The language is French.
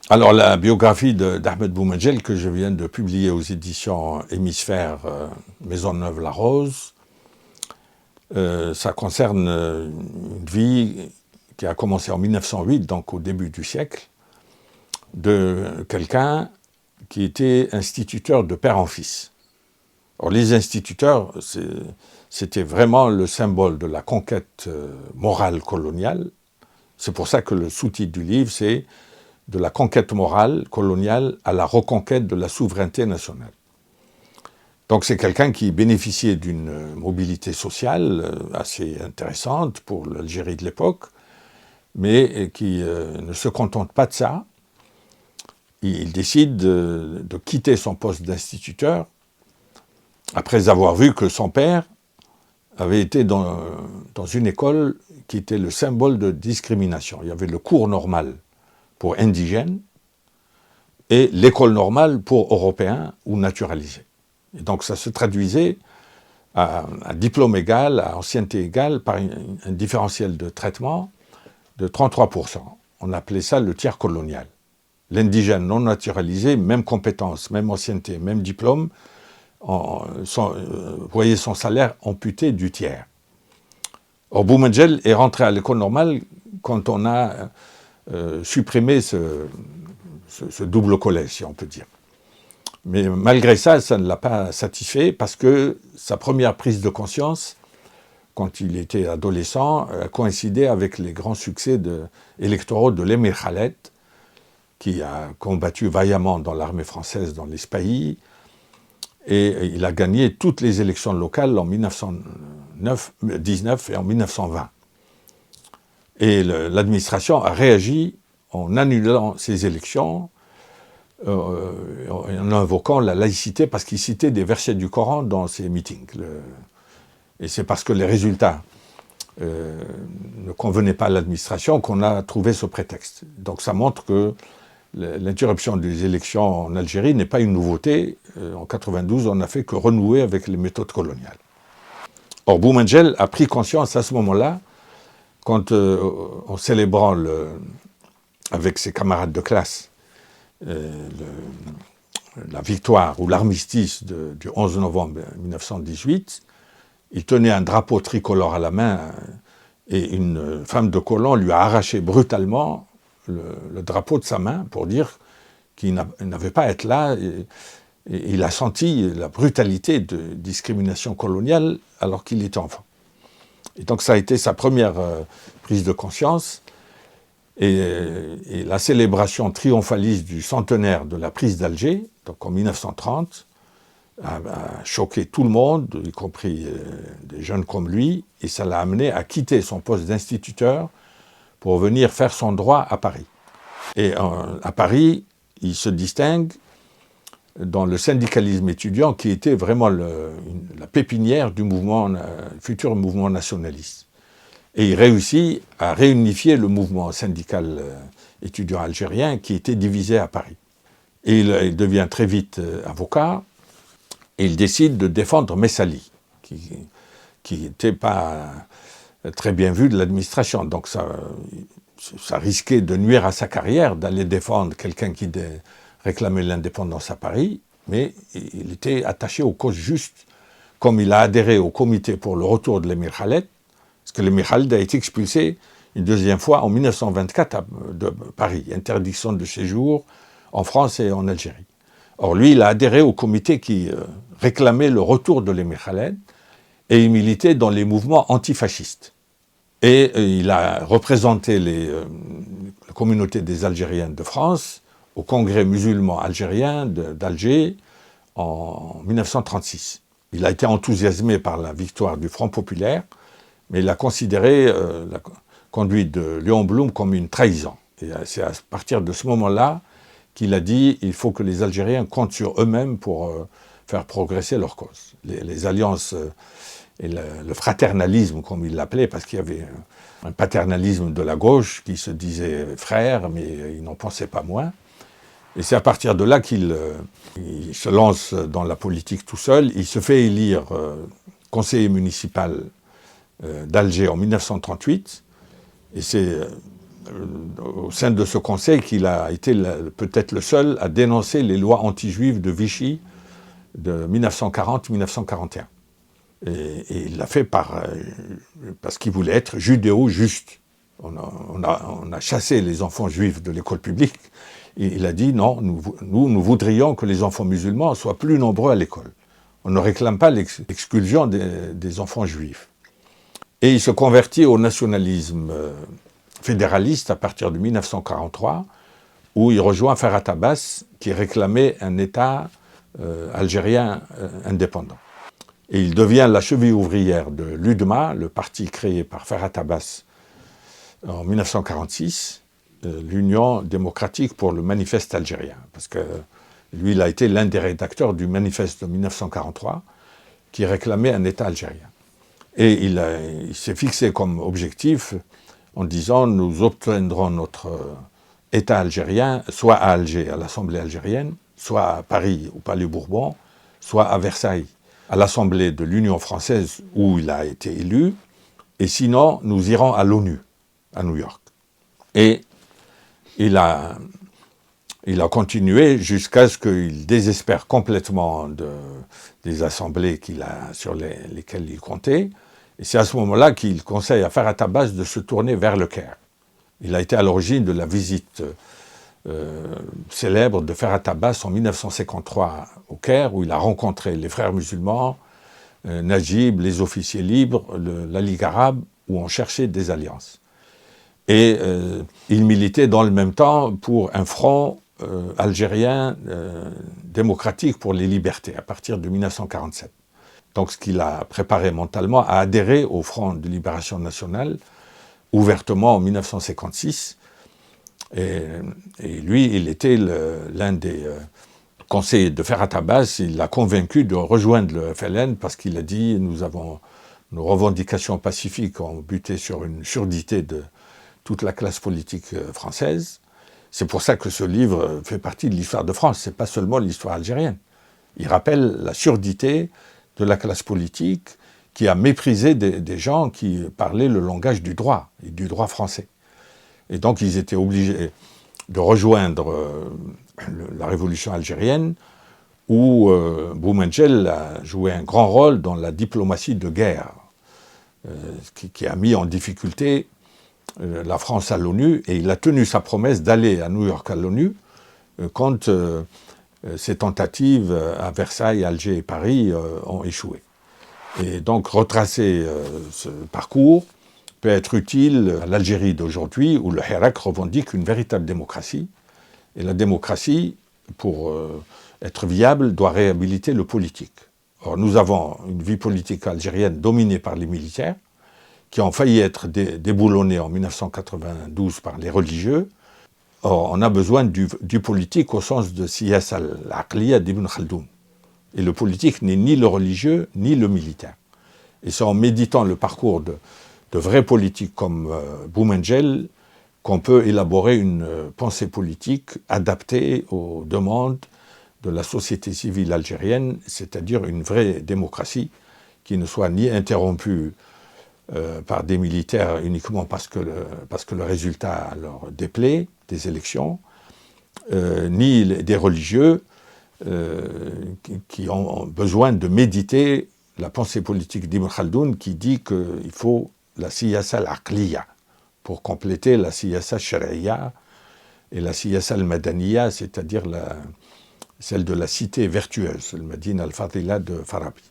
Alors, la biographie d'Ahmed Boumendjel que je viens de publier aux éditions Hémisphère Maisonneuve-la-Rose, ça concerne une vie qui a commencé en 1908, donc au début du siècle, de quelqu'un qui était instituteur de père en fils. Alors, les instituteurs, c'était vraiment le symbole de la conquête morale coloniale. C'est pour ça que le sous-titre du livre, c'est « De la conquête morale coloniale à la reconquête de la souveraineté nationale ». Donc c'est quelqu'un qui bénéficiait d'une mobilité sociale assez intéressante pour l'Algérie de l'époque, mais qui ne se contente pas de ça. Il décide de quitter son poste d'instituteur après avoir vu que son père avait été dans une école qui était le symbole de discrimination. Il y avait le cours normal pour indigènes et l'école normale pour européens ou naturalisés. Et donc ça se traduisait à diplôme égal, à ancienneté égale, par un différentiel de traitement de 33%. On appelait ça le tiers colonial. L'indigène non naturalisé, même compétence, même ancienneté, même diplôme, voyait son salaire amputé du tiers. Or, Boumendjel est rentré à l'école normale quand on a supprimé ce double collège, si on peut dire. Mais malgré ça, ça ne l'a pas satisfait parce que sa première prise de conscience, quand il était adolescent, a coïncidé avec les grands succès électoraux de l'émir Khaled, qui a combattu vaillamment dans l'armée française dans les spahis, et il a gagné toutes les élections locales en 1919 et en 1920. Et l'administration a réagi en annulant ces élections, en invoquant la laïcité, parce qu'il citait des versets du Coran dans ses meetings. Et c'est parce que les résultats ne convenaient pas à l'administration qu'on a trouvé ce prétexte. Donc ça montre que l'interruption des élections en Algérie n'est pas une nouveauté. En 92, on n'a fait que renouer avec les méthodes coloniales. Or, Boumendjel a pris conscience à ce moment-là, quand en célébrant avec ses camarades de classe la victoire ou l'armistice du 11 novembre 1918, il tenait un drapeau tricolore à la main et une femme de colon lui a arraché brutalement le drapeau de sa main pour dire qu'il n'avait pas à être là. Et il a senti la brutalité de discrimination coloniale alors qu'il était enfant. Et donc ça a été sa première prise de conscience. Et la célébration triomphaliste du centenaire de la prise d'Alger, donc en 1930, a choqué tout le monde, y compris des jeunes comme lui, et ça l'a amené à quitter son poste d'instituteur pour venir faire son droit à Paris. Et à Paris, il se distingue dans le syndicalisme étudiant qui était vraiment la pépinière du futur mouvement nationaliste. Et il réussit à réunifier le mouvement syndical étudiant algérien qui était divisé à Paris. Et il devient très vite avocat et il décide de défendre Messali, qui n'était pas très bien vu de l'administration. Donc ça risquait de nuire à sa carrière d'aller défendre quelqu'un qui réclamait l'indépendance à Paris, mais il était attaché aux causes justes, comme il a adhéré au comité pour le retour de l'émir Khaled, parce que l'émir Khaled a été expulsé une deuxième fois en 1924 de Paris, interdiction de séjour en France et en Algérie. Or lui, il a adhéré au comité qui réclamait le retour de l'émir Khaled et il militait dans les mouvements antifascistes. Et il a représenté la communauté des Algériens de France au Congrès musulman algérien d'Alger en 1936. Il a été enthousiasmé par la victoire du Front populaire, mais il a considéré la conduite de Léon Blum comme une trahison. Et c'est à partir de ce moment-là qu'il a dit qu'il faut que les Algériens comptent sur eux-mêmes pour faire progresser leur cause. Les alliances et le fraternalisme, comme il l'appelait, parce qu'il y avait un paternalisme de la gauche qui se disait frère, mais il n'en pensait pas moins. Et c'est à partir de là qu'il se lance dans la politique tout seul. Il se fait élire conseiller municipal d'Alger en 1938. Et c'est au sein de ce conseil qu'il a été peut-être le seul à dénoncer les lois anti-juives de Vichy de 1940-1941. Et il l'a fait parce qu'il voulait être judéo-juste. On a chassé les enfants juifs de l'école publique. Et il a dit non, nous voudrions que les enfants musulmans soient plus nombreux à l'école. On ne réclame pas l'exclusion des enfants juifs. Et il se convertit au nationalisme fédéraliste à partir de 1943, où il rejoint Ferhat Abbas, qui réclamait un État algérien indépendant. Et il devient la cheville ouvrière de l'UDMA, le parti créé par Ferhat Abbas en 1946, l'Union démocratique pour le manifeste algérien. Parce que lui, il a été l'un des rédacteurs du manifeste de 1943, qui réclamait un État algérien. Et il s'est fixé comme objectif en disant « Nous obtiendrons notre État algérien, soit à Alger, à l'Assemblée algérienne, soit à Paris, au Palais Bourbon, soit à Versailles, à l'Assemblée de l'Union française, où il a été élu, et sinon, nous irons à l'ONU, à New York. » Et il a continué jusqu'à ce qu'il désespère complètement des assemblées sur lesquelles il comptait. Et c'est à ce moment-là qu'il conseille à Ferhat Abbas de se tourner vers le Caire. Il a été à l'origine de la visite célèbre de Ferhat Abbas en 1953 au Caire, où il a rencontré les frères musulmans, Najib, les officiers libres, la Ligue arabe, où on cherchait des alliances. Et il militait dans le même temps pour un front algérien démocratique pour les libertés, à partir de 1947. Donc ce qu'il a préparé mentalement à adhérer au Front de Libération Nationale, ouvertement en 1956. Et lui, il était l'un des conseillers de Ferhat Abbas. Il l'a convaincu de rejoindre le FLN parce qu'il a dit « Nos revendications pacifiques ont buté sur une surdité de toute la classe politique française. » C'est pour ça que ce livre fait partie de l'histoire de France, ce n'est pas seulement l'histoire algérienne. Il rappelle la surdité de la classe politique qui a méprisé des gens qui parlaient le langage du droit, et du droit français. Et donc ils étaient obligés de rejoindre la révolution algérienne, où Boumendjel a joué un grand rôle dans la diplomatie de guerre, qui a mis en difficulté la France à l'ONU, et il a tenu sa promesse d'aller à New York à l'ONU quand ces tentatives à Versailles, Alger et Paris ont échoué. Et donc retracer ce parcours peut être utile à l'Algérie d'aujourd'hui, où le Hirak revendique une véritable démocratie. Et la démocratie, pour être viable, doit réhabiliter le politique. Or, nous avons une vie politique algérienne dominée par les militaires, qui ont failli être déboulonnés en 1992 par les religieux. Or, on a besoin du politique au sens de Siyasa al-Aqliya d'Ibn Khaldoun. Et le politique n'est ni le religieux, ni le militaire. Et c'est en méditant le parcours de vrais politiques comme Boumendjel qu'on peut élaborer une pensée politique adaptée aux demandes de la société civile algérienne, c'est-à-dire une vraie démocratie qui ne soit ni interrompue par des militaires uniquement parce que le résultat leur déplaît des élections, ni des religieux qui ont besoin de méditer la pensée politique d'Ibn Khaldoun qui dit qu'il faut la siyasa al-aqliya pour compléter la siyasa al-shari'iyya et la siyasa al-madaniya, c'est-à-dire celle de la cité vertueuse, le Madina al-Fadila de Farabi.